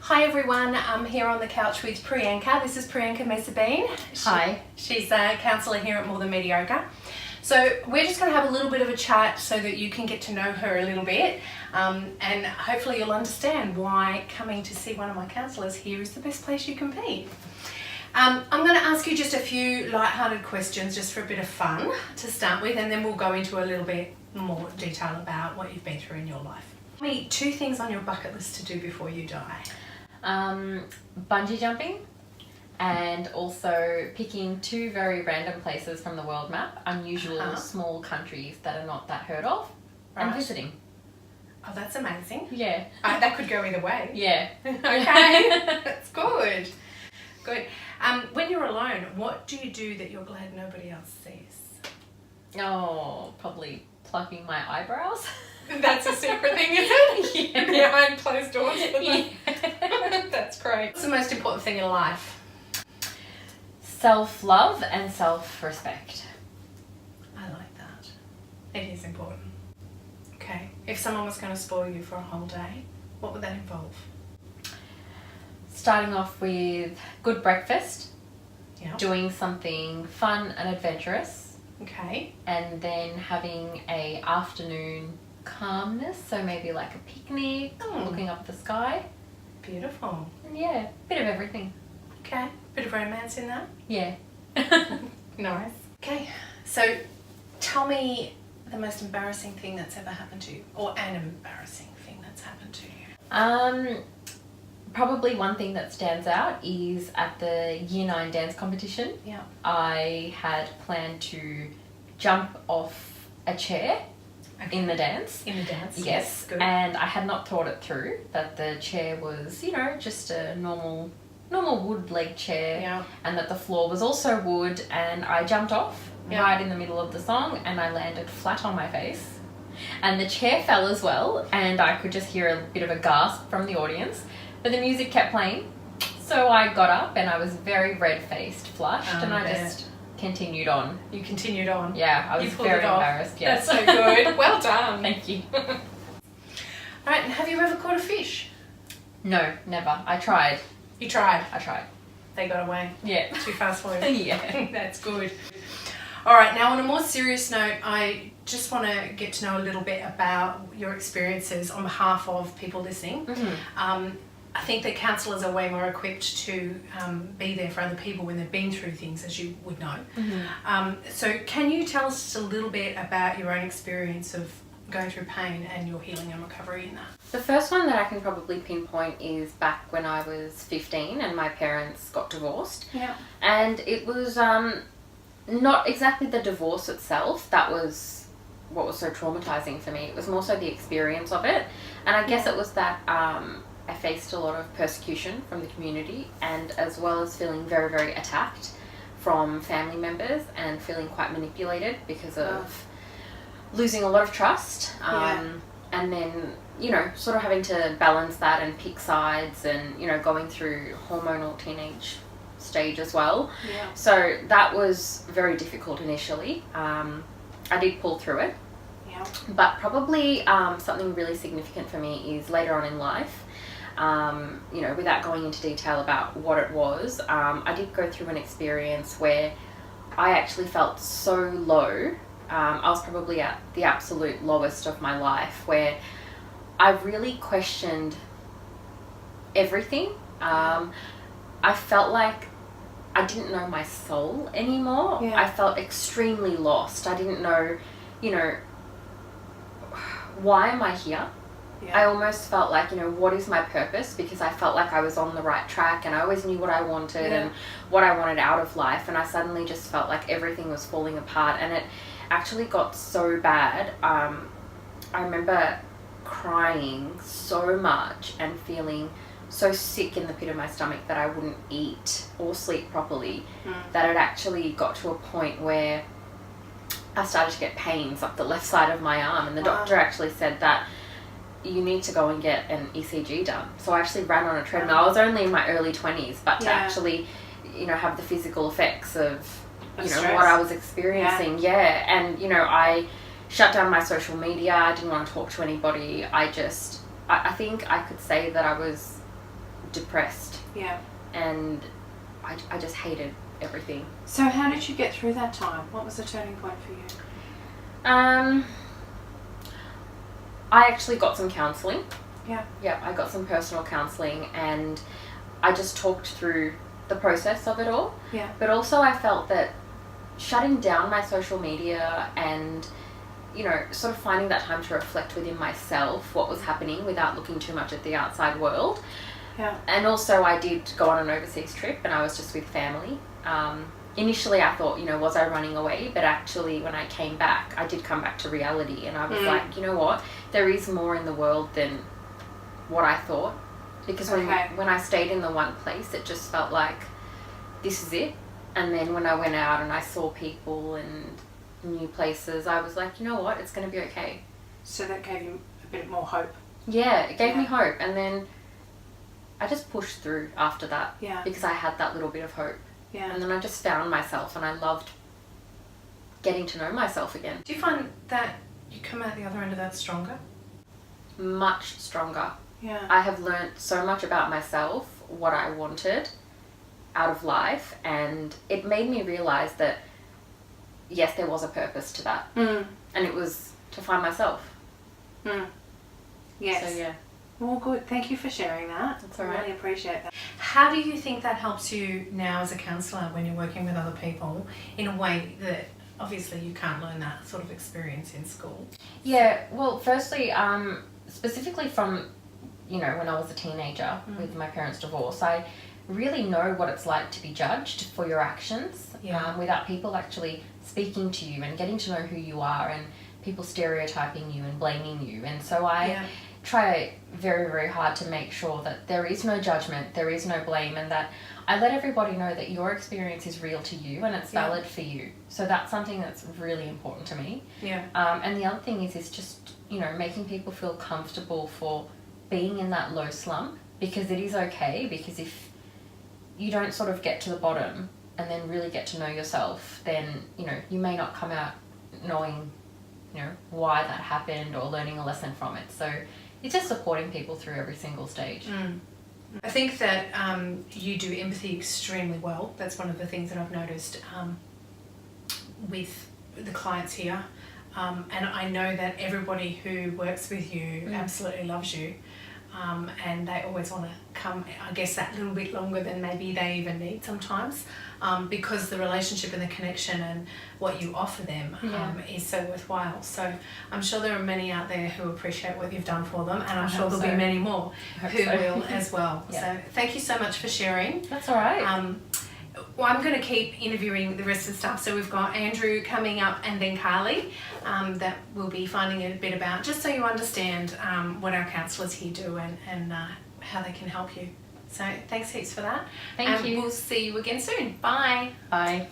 Hi everyone, I'm here on the couch with Priyanka. This is Prianka-one. Hi. She's a counsellor here at More Than Mediocre. So we're just going to have a little bit of a chat so that you can get to know her a little bit, and hopefully you'll understand why coming to see one of my counsellors here is the best place you can be. I'm going to ask you just a few light-hearted questions just for a bit of fun to start with, and then we'll go into a little bit more detail about what you've been through in your life. Tell me 2 things on your bucket list to do before you die. Bungee jumping, and also picking 2 very random places from the world map, unusual small countries that are not that heard of, and visiting. Oh, that's amazing. Yeah. That could go either way. Yeah. Okay, that's good. Good. When you're alone, what do you do that you're glad nobody else sees? Oh, probably plucking my eyebrows. That's a secret thing, is it? Yeah. Behind closed doors. Yeah. That's great. What's the most important thing in life? Self-love and self-respect. I like that. It is important. Okay. If someone was going to spoil you for a whole day, what would that involve? Starting off with good breakfast, Yeah. doing something fun and adventurous, Okay. and then having a afternoon calmness, so maybe like a picnic, looking up at the sky. Beautiful. And yeah, bit of everything. Okay. Bit of romance in that. Yeah. Nice. Okay. So tell me the most embarrassing thing that's ever happened to you, or an embarrassing thing that's happened to you. Probably one thing that stands out is at the Year 9 dance competition. Yeah. I had planned to jump off a chair in the dance. In the dance. Yes. Good. And I had not thought it through that the chair was, just a normal wood leg chair. Yeah. And that the floor was also wood, and I jumped off right in the middle of the song, and I landed flat on my face. And the chair fell as well, and I could just hear a bit of a gasp from the audience. But the music kept playing, so I got up and I was very red-faced, flushed, and I just continued on. You continued on. Yeah, I was very embarrassed. Yes. That's so good. Well done. Thank you. All right, and have you ever caught a fish? No, never. I tried. You tried. I tried. They got away. Yeah. Too fast for you. Yeah. That's good. All right, now on a more serious note, I just want to get to know a little bit about your experiences on behalf of people listening. Mm-hmm. I think that counsellors are way more equipped to be there for other people when they've been through things, as you would know. Mm-hmm. So can you tell us just a little bit about your own experience of going through pain and your healing and recovery in that? The first one that I can probably pinpoint is back when I was 15 and my parents got divorced. Yeah. And it was not exactly the divorce itself that was what was so traumatizing for me. It was more so the experience of it. And I guess it was that I faced a lot of persecution from the community, and as well as feeling very, very attacked from family members and feeling quite manipulated because of losing a lot of trust. And then, sort of having to balance that and pick sides and, going through hormonal teenage stage as well. Yeah. So that was very difficult initially. I did pull through it. Yeah. But probably something really significant for me is later on in life. Without going into detail about what it was, I did go through an experience where I actually felt so low. I was probably at the absolute lowest of my life, where I really questioned everything. I felt like I didn't know my soul anymore. Yeah. I felt extremely lost. I didn't know, why am I here? Yeah. I almost felt like, what is my purpose? Because I felt like I was on the right track and I always knew what I wanted and what I wanted out of life. And I suddenly just felt like everything was falling apart. And it actually got so bad. I remember crying so much and feeling so sick in the pit of my stomach that I wouldn't eat or sleep properly, that it actually got to a point where I started to get pains up the left side of my arm. And the doctor actually said that you need to go and get an ECG done. So I actually ran on a treadmill. I was only in my early 20s, but to actually, have the physical effects of, Stress. what I was experiencing. And, I shut down my social media. I didn't want to talk to anybody. I think I could say that I was depressed, Yeah. and I just hated everything. So how did you get through that time? What was the turning point for you? I actually got some counselling. Yeah. Yeah, I got some personal counselling, and I just talked through the process of it all. Yeah. But also I felt that shutting down my social media and, you know, sort of finding that time to reflect within myself what was happening without looking too much at the outside world. Yeah. And also I did go on an overseas trip, and I was just with family. Initially I thought, you know, was I running away? But actually when I came back, I did come back to reality, and I was like, you know what? There is more in the world than what I thought. Because when I stayed in the one place, it just felt like this is it. And then when I went out and I saw people and new places, I was like, you know what? It's going to be okay. So that gave you a bit more hope. Yeah, it gave me hope. And then I just pushed through after that. Yeah. Because I had that little bit of hope. Yeah. And then I just found myself, and I loved getting to know myself again. Do you find that you come out the other end of that stronger? Much stronger. Yeah. I have learnt so much about myself, what I wanted out of life, and it made me realise that yes, there was a purpose to that. And it was to find myself. Yes. So yeah. Well, good. Thank you for sharing that. That's all I right. really appreciate that. How do you think that helps you now as a counsellor when you're working with other people in a way that obviously you can't learn that sort of experience in school? Yeah, well, firstly, specifically from, you know, when I was a teenager with my parents' divorce, I really know what it's like to be judged for your actions without people actually speaking to you and getting to know who you are, and people stereotyping you and blaming you. And so I try very, very hard to make sure that there is no judgment, there is no blame, and that I let everybody know that your experience is real to you and it's valid for you. So that's something that's really important to me. Yeah. And the other thing is just, you know, making people feel comfortable for being in that low slump, because it is okay. Because if you don't sort of get to the bottom and then really get to know yourself, then, you know, you may not come out knowing, you know, why that happened or learning a lesson from it. So it's just supporting people through every single stage. I think that you do empathy extremely well. That's one of the things that I've noticed with the clients here. And I know that everybody who works with you absolutely loves you. And they always want to come, I guess, that little bit longer than maybe they even need sometimes, because the relationship and the connection and what you offer them is so worthwhile. So I'm sure there are many out there who appreciate what you've done for them, and I'm sure there'll be many more who will as well. So thank you so much for sharing. That's all right. Well, I'm going to keep interviewing the rest of the staff. So we've got Andrew coming up, and then Carly, that we'll be finding a bit about, just so you understand what our counsellors here do and how they can help you. So thanks heaps for that. Thank you. We'll see you again soon. Bye. Bye.